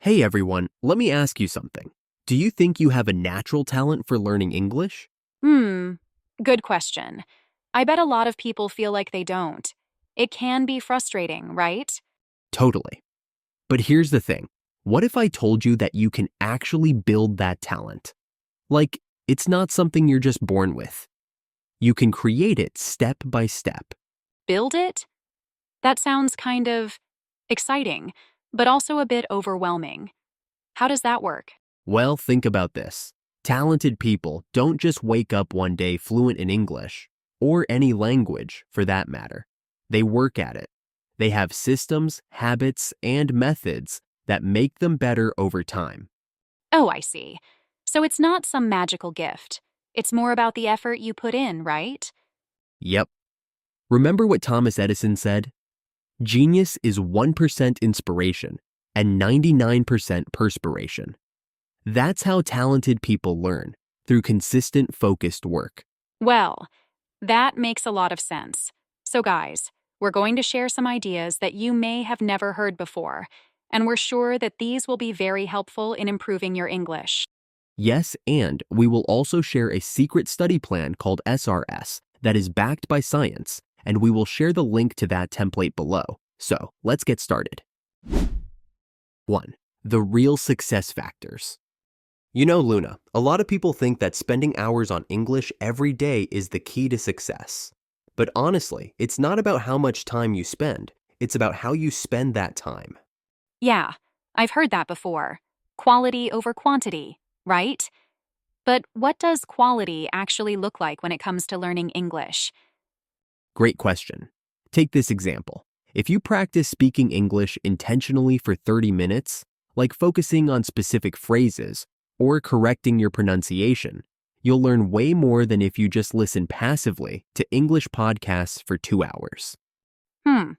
Hey everyone, let me ask you something. Do you think you have a natural talent for learning English? Hmm, good question. I bet a lot of people feel like they don't. It can be frustrating, right? Totally. But here's the thing. What if I told you that you can actually build that talent? Like, it's not something you're just born with. You can create it step by step. Build it? That sounds kind of exciting, but also a bit overwhelming. How does that work? Well, think about this. Talented people don't just wake up one day fluent in English, or any language for that matter. They work at it. They have systems, habits, and methods that make them better over time. Oh, I see. So it's not some magical gift. It's more about the effort you put in, right? Yep. Remember what Thomas Edison said? Genius is 1% inspiration and 99% perspiration. That's how talented people learn, through consistent, focused work. Well, that makes a lot of sense. So, guys, we're going to share some ideas that you may have never heard before, and we're sure that these will be very helpful in improving your English. Yes, and we will also share a secret study plan called SRS that is backed by science, and we will share the link to that template below. So, let's get started. 1. The real success factors. You know, Luna, a lot of people think that spending hours on English every day is the key to success. But honestly, it's not about how much time you spend, it's about how you spend that time. Yeah, I've heard that before. Quality over quantity, right? But what does quality actually look like when it comes to learning English? Great question. Take this example. If you practice speaking English intentionally for 30 minutes, like focusing on specific phrases or correcting your pronunciation, you'll learn way more than if you just listen passively to English podcasts for 2 hours. Hmm,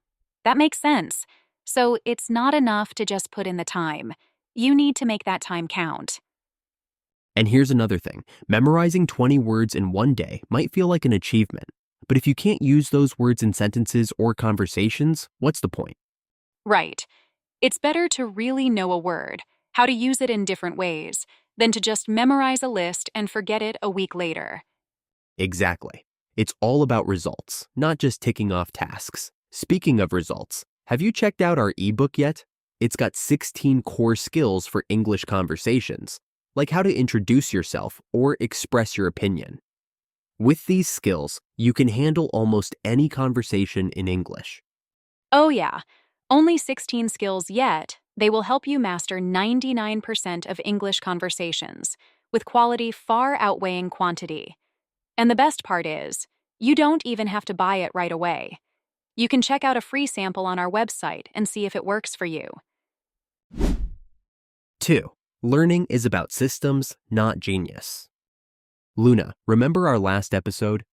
that makes sense. So it's not enough to just put in the time. You need to make that time count. And here's another thing. Memorizing 20 words in one day might feel like an achievement, but if you can't use those words in sentences or conversations, what's the point? Right. It's better to really know a word, how to use it in different ways, than to just memorize a list and forget it a week later. Exactly. It's all about results, not just ticking off tasks. Speaking of results, have you checked out our ebook yet? It's got 16 core skills for English conversations, like how to introduce yourself or express your opinion. With these skills, you can handle almost any conversation in English. Oh, yeah. Only 16 skills yet, they will help you master 99% of English conversations, with quality far outweighing quantity. And the best part is, you don't even have to buy it right away. You can check out a free sample on our website and see if it works for you. 2. Learning is about systems, not genius. Luna, remember our last episode?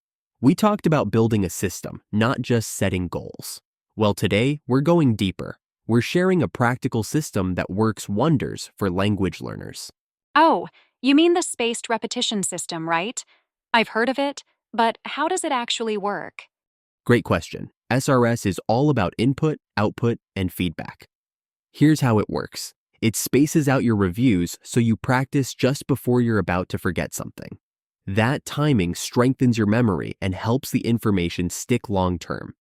We talked about building a system, not just setting goals. Well, today, we're going deeper. We're sharing a practical system that works wonders for language learners. Oh, you mean the spaced repetition system, right? I've heard of it, but how does it actually work? Great question. SRS is all about input, output, and feedback. Here's how it works. It spaces out your reviews so you practice just before you're about to forget something. That timing strengthens your memory and helps the information stick long term.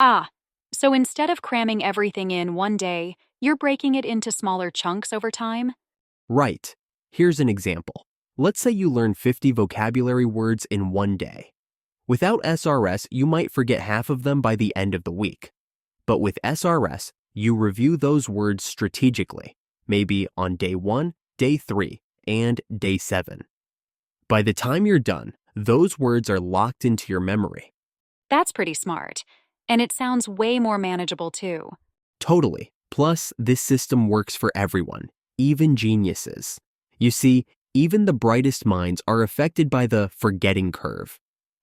Ah, so instead of cramming everything in one day, you're breaking it into smaller chunks over time? Right. Here's an example. Let's say you learn 50 vocabulary words in one day. Without SRS, you might forget half of them by the end of the week. But with SRS, you review those words strategically, maybe on day 1, day 3, and day 7. By the time you're done, those words are locked into your memory. That's pretty smart. And it sounds way more manageable, too. Totally. Plus, this system works for everyone, even geniuses. You see, even the brightest minds are affected by the forgetting curve.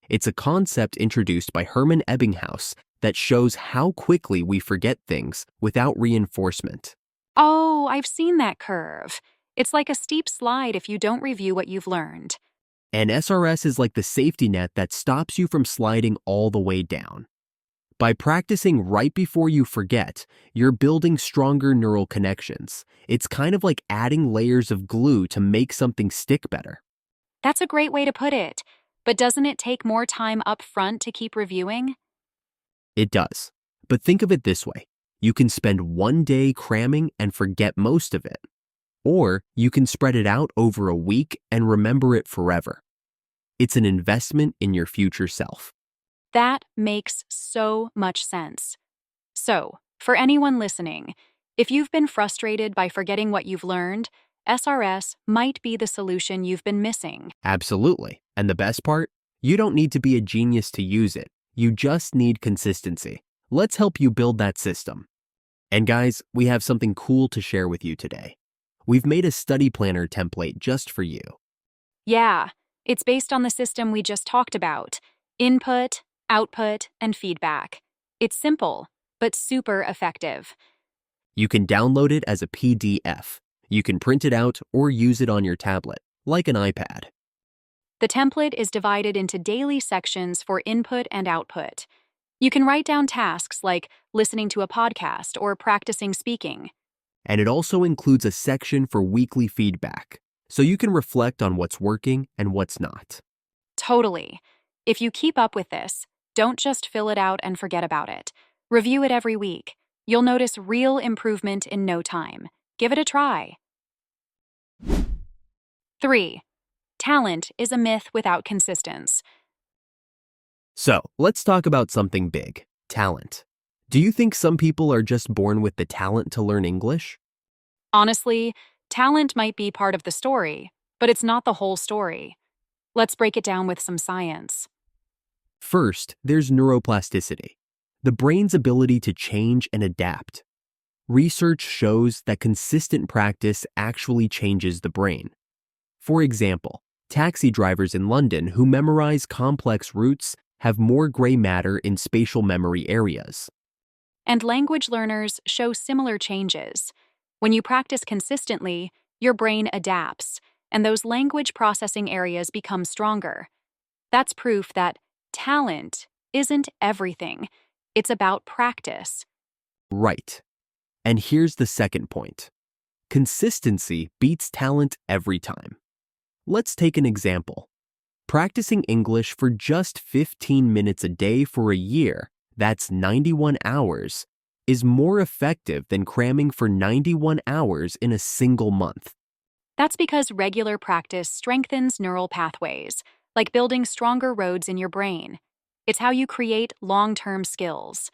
It's a concept introduced by Hermann Ebbinghaus that shows how quickly we forget things without reinforcement. Oh, I've seen that curve. It's like a steep slide if you don't review what you've learned. And SRS is like the safety net that stops you from sliding all the way down. By practicing right before you forget, you're building stronger neural connections. It's kind of like adding layers of glue to make something stick better. That's a great way to put it. But doesn't it take more time up front to keep reviewing? It does. But think of it this way. You can spend one day cramming and forget most of it. Or you can spread it out over a week and remember it forever. It's an investment in your future self. That makes so much sense. So, for anyone listening, if you've been frustrated by forgetting what you've learned, SRS might be the solution you've been missing. Absolutely. And the best part? You don't need to be a genius to use it. You just need consistency. Let's help you build that system. And guys, we have something cool to share with you today. We've made a study planner template just for you. Yeah, it's based on the system we just talked about: input, output, and feedback. It's simple, but super effective. You can download it as a PDF. You can print it out or use it on your tablet, like an iPad. The template is divided into daily sections for input and output. You can write down tasks like listening to a podcast or practicing speaking. And it also includes a section for weekly feedback, so you can reflect on what's working and what's not. Totally. If you keep up with this, don't just fill it out and forget about it. Review it every week. You'll notice real improvement in no time. Give it a try. 3. Talent is a myth without consistency. So, let's talk about something big: talent. Do you think some people are just born with the talent to learn English? Honestly, talent might be part of the story, but it's not the whole story. Let's break it down with some science. First, there's neuroplasticity, the brain's ability to change and adapt. Research shows that consistent practice actually changes the brain. For example, taxi drivers in London who memorize complex routes have more gray matter in spatial memory areas. And language learners show similar changes. When you practice consistently, your brain adapts, and those language processing areas become stronger. That's proof that talent isn't everything. It's about practice. Right. And here's the second point. Consistency beats talent every time. Let's take an example. Practicing English for just 15 minutes a day for a year, that's 91 hours, is more effective than cramming for 91 hours in a single month. That's because regular practice strengthens neural pathways, like building stronger roads in your brain. It's how you create long-term skills.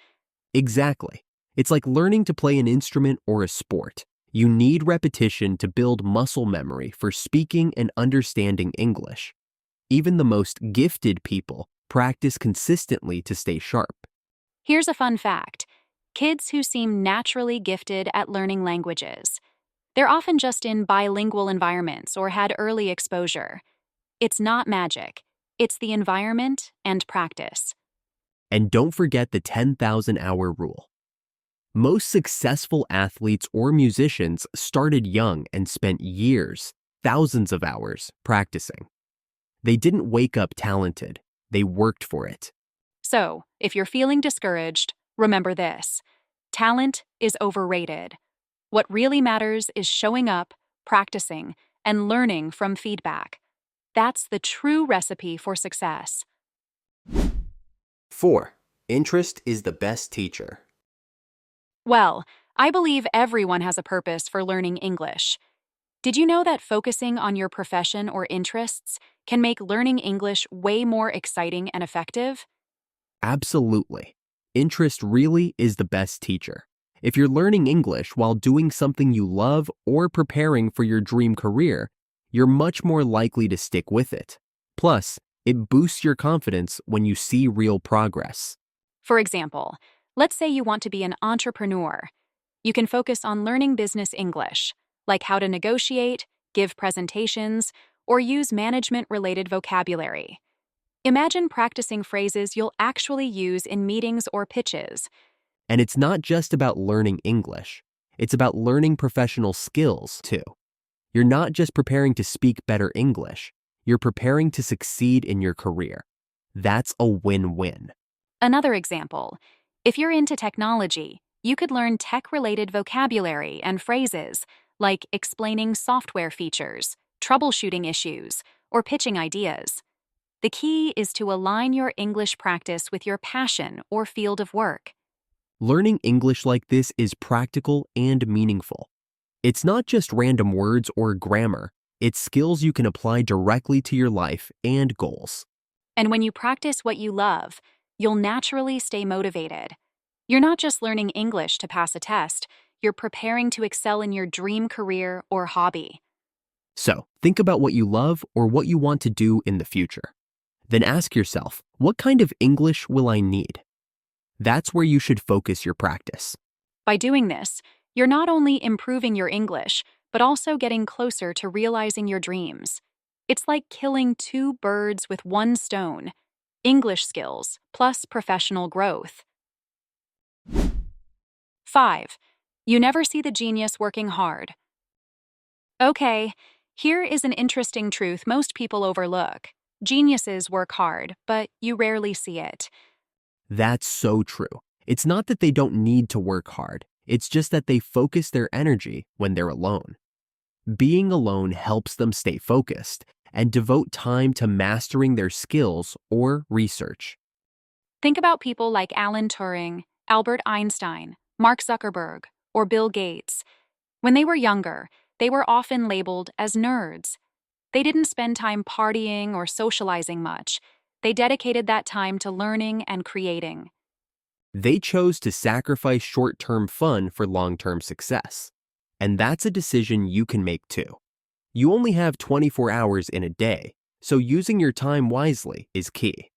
Exactly. It's like learning to play an instrument or a sport. You need repetition to build muscle memory for speaking and understanding English. Even the most gifted people practice consistently to stay sharp. Here's a fun fact. Kids who seem naturally gifted at learning languages, they're often just in bilingual environments or had early exposure. It's not magic. It's the environment and practice. And don't forget the 10,000-hour rule. Most successful athletes or musicians started young and spent years, thousands of hours, practicing. They didn't wake up talented. They worked for it. So, if you're feeling discouraged, remember this: talent is overrated. What really matters is showing up, practicing, and learning from feedback. That's the true recipe for success. 4. Interest is the best teacher. Well, I believe everyone has a purpose for learning English. Did you know that focusing on your profession or interests can make learning English way more exciting and effective? Absolutely. Interest really is the best teacher. If you're learning English while doing something you love or preparing for your dream career, you're much more likely to stick with it. Plus, it boosts your confidence when you see real progress. For example, let's say you want to be an entrepreneur. You can focus on learning business English, like how to negotiate, give presentations, or use management-related vocabulary. Imagine practicing phrases you'll actually use in meetings or pitches. And it's not just about learning English. It's about learning professional skills, too. You're not just preparing to speak better English. You're preparing to succeed in your career. That's a win-win. Another example: If you're into technology, you could learn tech-related vocabulary and phrases, like explaining software features, troubleshooting issues, or pitching ideas. The key is to align your English practice with your passion or field of work. Learning English like this is practical and meaningful. It's not just random words or grammar, it's skills you can apply directly to your life and goals. And when you practice what you love, you'll naturally stay motivated. You're not just learning English to pass a test, you're preparing to excel in your dream career or hobby. So, think about what you love or what you want to do in the future. Then ask yourself, what kind of English will I need? That's where you should focus your practice. By doing this, you're not only improving your English, but also getting closer to realizing your dreams. It's like killing two birds with one stone: English skills plus professional growth. 5. You never see the genius working hard. Okay, here is an interesting truth most people overlook. Geniuses work hard, but you rarely see it. That's so true. It's not that they don't need to work hard. It's just that they focus their energy when they're alone. Being alone helps them stay focused and devote time to mastering their skills or research. Think about people like Alan Turing, Albert Einstein, Mark Zuckerberg, or Bill Gates. When they were younger, they were often labeled as nerds. They didn't spend time partying or socializing much. They dedicated that time to learning and creating. They chose to sacrifice short-term fun for long-term success. And that's a decision you can make too. You only have 24 hours in a day, so using your time wisely is key.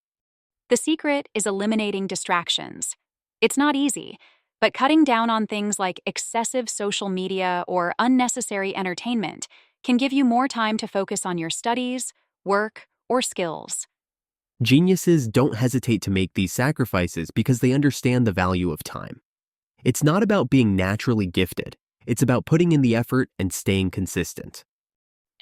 The secret is eliminating distractions. It's not easy, but cutting down on things like excessive social media or unnecessary entertainment can give you more time to focus on your studies, work, or skills. Geniuses don't hesitate to make these sacrifices because they understand the value of time. It's not about being naturally gifted. It's about putting in the effort and staying consistent.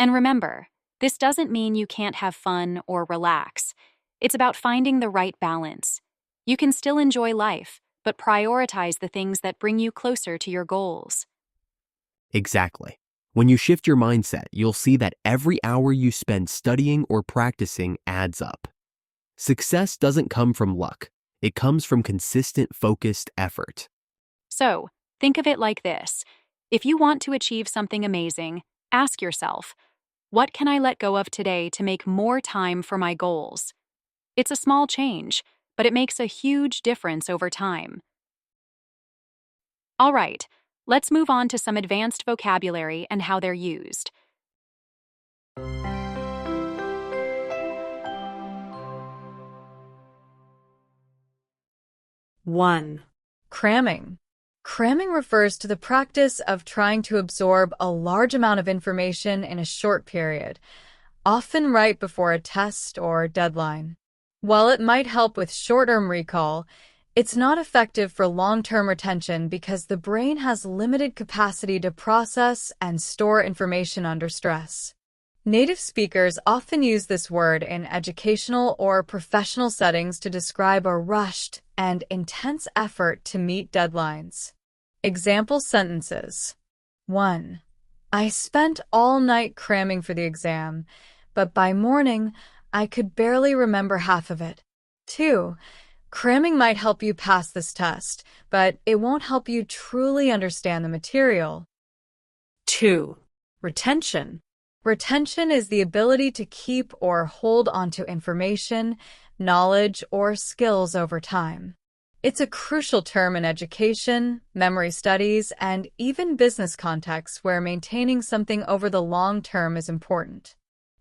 And remember, this doesn't mean you can't have fun or relax. It's about finding the right balance. You can still enjoy life, but prioritize the things that bring you closer to your goals. Exactly. When you shift your mindset, you'll see that every hour you spend studying or practicing adds up. Success doesn't come from luck. It comes from consistent, focused effort. So, think of it like this. If you want to achieve something amazing, ask yourself, what can I let go of today to make more time for my goals? It's a small change, but it makes a huge difference over time. All right, let's move on to some advanced vocabulary and how they're used. 1. Cramming. Cramming refers to the practice of trying to absorb a large amount of information in a short period, often right before a test or deadline. While it might help with short-term recall, it's not effective for long-term retention because the brain has limited capacity to process and store information under stress. Native speakers often use this word in educational or professional settings to describe a rushed and intense effort to meet deadlines. Example sentences. 1. I spent all night cramming for the exam, but by morning, I could barely remember half of it. 2. Cramming might help you pass this test, but it won't help you truly understand the material. 2. Retention. Retention is the ability to keep or hold onto information, knowledge, or skills over time. It's a crucial term in education, memory studies, and even business contexts where maintaining something over the long term is important.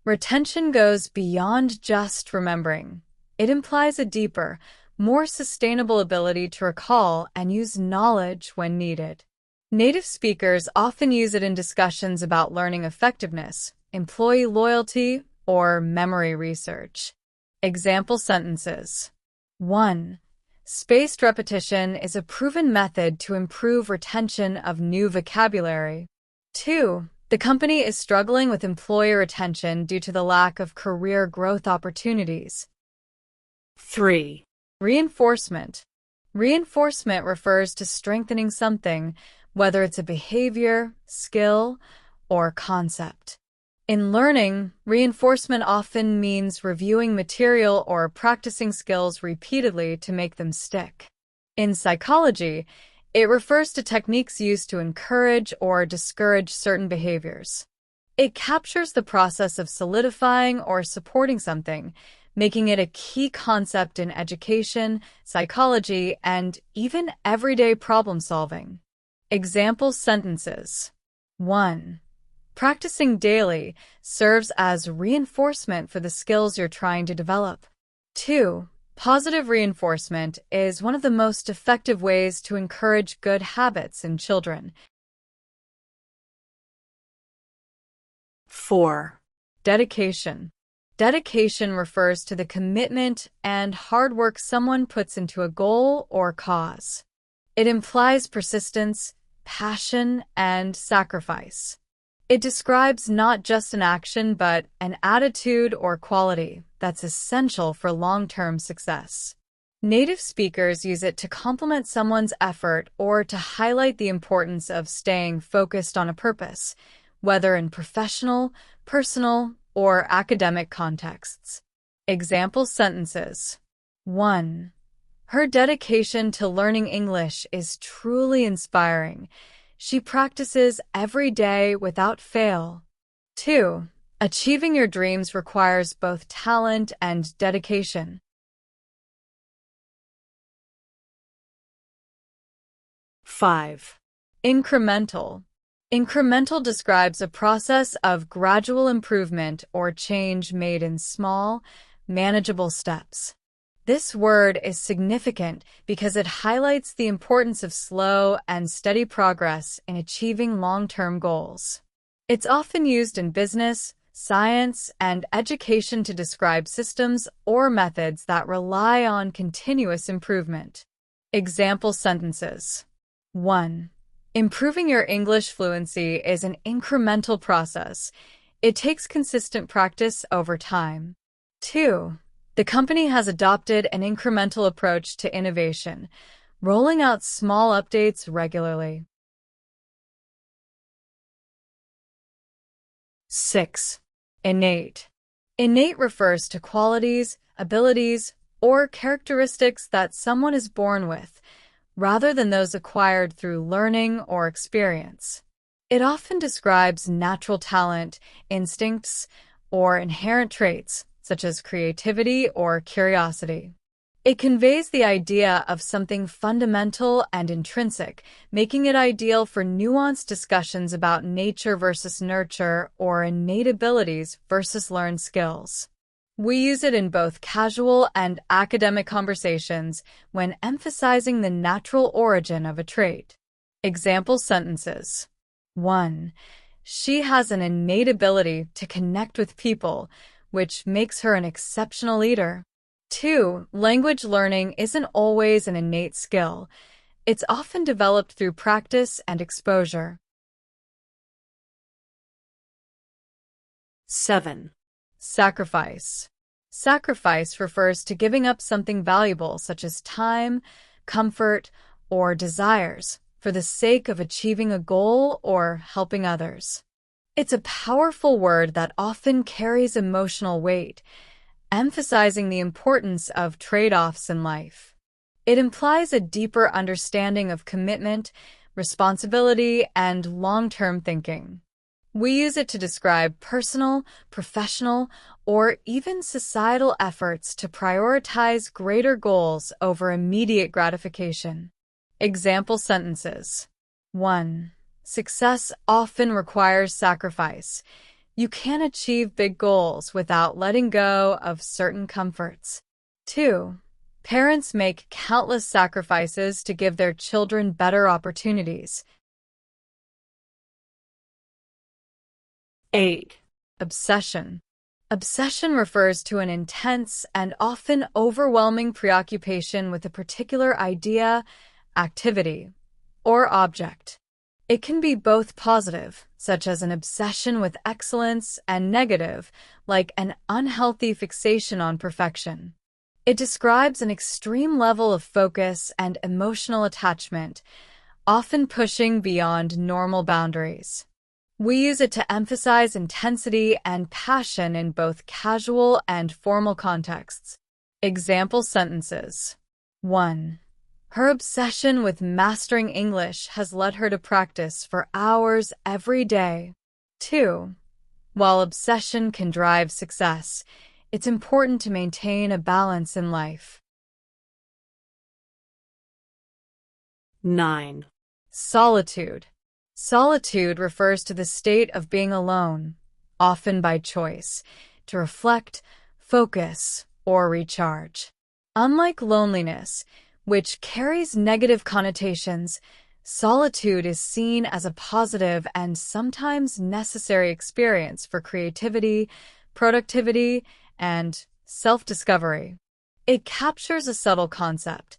Retention goes beyond just remembering. It implies a deeper, more sustainable ability to recall and use knowledge when needed. Native speakers often use it in discussions about learning effectiveness, employee loyalty, or memory research. Example sentences. 1. Spaced repetition is a proven method to improve retention of new vocabulary. 2. The company is struggling with employee retention due to the lack of career growth opportunities. 3. Reinforcement. Reinforcement refers to strengthening something, whether it's a behavior, skill, or concept. In learning, reinforcement often means reviewing material or practicing skills repeatedly to make them stick. In psychology, it refers to techniques used to encourage or discourage certain behaviors. It captures the process of solidifying or supporting something, making it a key concept in education, psychology, and even everyday problem solving. Example sentences. 1. Practicing daily serves as reinforcement for the skills you're trying to develop. 2. Positive reinforcement is one of the most effective ways to encourage good habits in children. 4. Dedication. Dedication refers to the commitment and hard work someone puts into a goal or cause. It implies persistence, passion, and sacrifice. It describes not just an action, but an attitude or quality that's essential for long-term success. Native speakers use it to compliment someone's effort or to highlight the importance of staying focused on a purpose, whether in professional, personal, or academic contexts. Example sentences. 1. Her dedication to learning English is truly inspiring. She practices every day without fail. 2. Achieving your dreams requires both talent and dedication. 5. Incremental. Incremental describes a process of gradual improvement or change made in small, manageable steps. This word is significant because it highlights the importance of slow and steady progress in achieving long-term goals. It's often used in business, science, and education to describe systems or methods that rely on continuous improvement. Example sentences. 1. Improving your English fluency is an incremental process. It takes consistent practice over time. 2. The company has adopted an incremental approach to innovation, rolling out small updates regularly. 6. Innate. Innate refers to qualities, abilities, or characteristics that someone is born with, rather than those acquired through learning or experience. It often describes natural talent, instincts, or inherent traits, such as creativity or curiosity. It conveys the idea of something fundamental and intrinsic, making it ideal for nuanced discussions about nature versus nurture or innate abilities versus learned skills. We use it in both casual and academic conversations when emphasizing the natural origin of a trait. Example sentences. 1. She has an innate ability to connect with people, which makes her an exceptional leader. 2. Language learning isn't always an innate skill. It's often developed through practice and exposure. 7. Sacrifice. Sacrifice refers to giving up something valuable such as time, comfort, or desires for the sake of achieving a goal or helping others. It's a powerful word that often carries emotional weight, emphasizing the importance of trade-offs in life. It implies a deeper understanding of commitment, responsibility, and long-term thinking. We use it to describe personal, professional, or even societal efforts to prioritize greater goals over immediate gratification. Example sentences. 1. Success often requires sacrifice. You can't achieve big goals without letting go of certain comforts. 2. Parents make countless sacrifices to give their children better opportunities. 8. Obsession. Obsession refers to an intense and often overwhelming preoccupation with a particular idea, activity, or object. It can be both positive, such as an obsession with excellence, and negative, like an unhealthy fixation on perfection. It describes an extreme level of focus and emotional attachment, often pushing beyond normal boundaries. We use it to emphasize intensity and passion in both casual and formal contexts. Example sentences. 1. Her obsession with mastering English has led her to practice for hours every day. 2. While obsession can drive success, it's important to maintain a balance in life. 9. Solitude. Solitude refers to the state of being alone, often by choice, to reflect, focus, or recharge. Unlike loneliness, which carries negative connotations, solitude is seen as a positive and sometimes necessary experience for creativity, productivity, and self-discovery. It captures a subtle concept,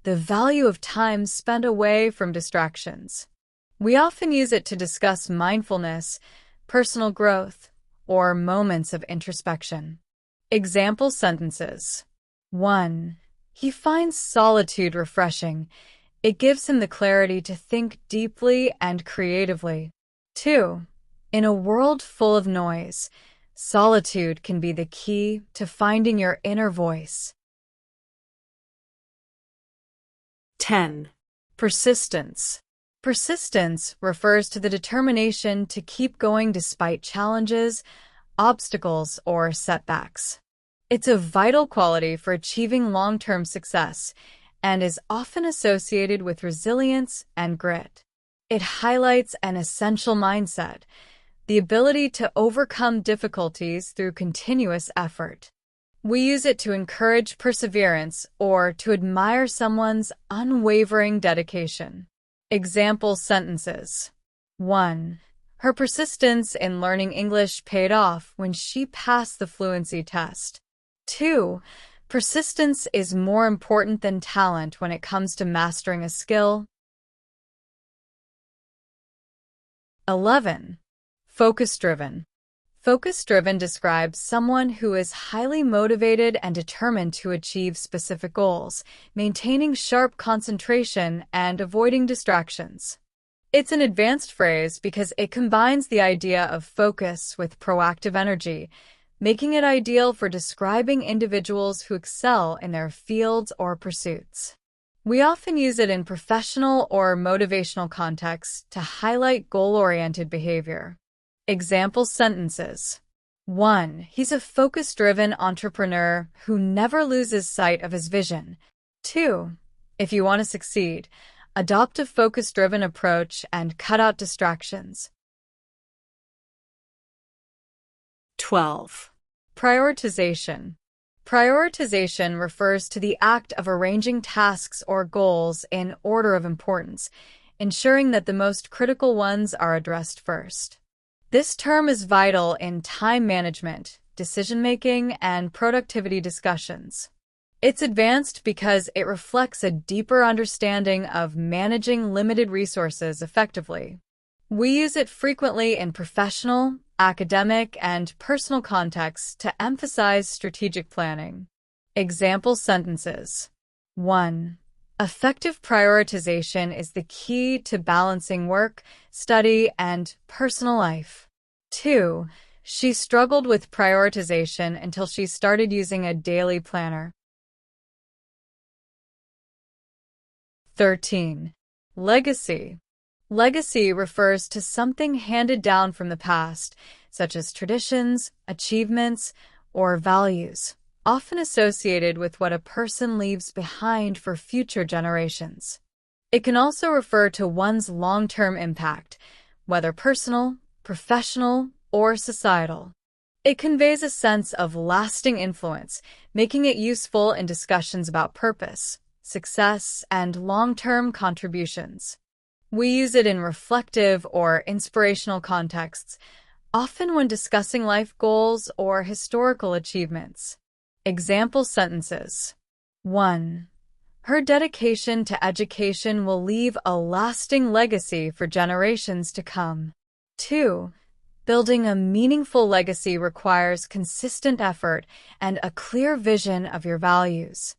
the value of time spent away from distractions. We often use it to discuss mindfulness, personal growth, or moments of introspection. Example sentences. 1. He finds solitude refreshing. It gives him the clarity to think deeply and creatively. 2. In a world full of noise, solitude can be the key to finding your inner voice. 10. Persistence. Persistence refers to the determination to keep going despite challenges, obstacles, or setbacks. It's a vital quality for achieving long-term success and is often associated with resilience and grit. It highlights an essential mindset, the ability to overcome difficulties through continuous effort. We use it to encourage perseverance or to admire someone's unwavering dedication. Example sentences. 1. Her persistence in learning English paid off when she passed the fluency test. 2. Persistence is more important than talent when it comes to mastering a skill. 11. Focus-driven. Focus-driven describes someone who is highly motivated and determined to achieve specific goals, maintaining sharp concentration and avoiding distractions. It's an advanced phrase because it combines the idea of focus with proactive energy, making it ideal for describing individuals who excel in their fields or pursuits. We often use it in professional or motivational contexts to highlight goal-oriented behavior. Example sentences. 1. He's a focus-driven entrepreneur who never loses sight of his vision. 2. If you want to succeed, adopt a focus-driven approach and cut out distractions. 12. Prioritization. Prioritization refers to the act of arranging tasks or goals in order of importance, ensuring that the most critical ones are addressed first. This term is vital in time management, decision-making, and productivity discussions. It's advanced because it reflects a deeper understanding of managing limited resources effectively. We use it frequently in professional, academic, and personal contexts to emphasize strategic planning. Example sentences. 1. Effective prioritization is the key to balancing work, study, and personal life. 2. She struggled with prioritization until she started using a daily planner. 13. Legacy. Legacy refers to something handed down from the past, such as traditions, achievements, or values, often associated with what a person leaves behind for future generations. It can also refer to one's long-term impact, whether personal, professional, or societal. It conveys a sense of lasting influence, making it useful in discussions about purpose, success, and long-term contributions. We use it in reflective or inspirational contexts, often when discussing life goals or historical achievements. Example sentences. 1. Her dedication to education will leave a lasting legacy for generations to come. 2. Building a meaningful legacy requires consistent effort and a clear vision of your values.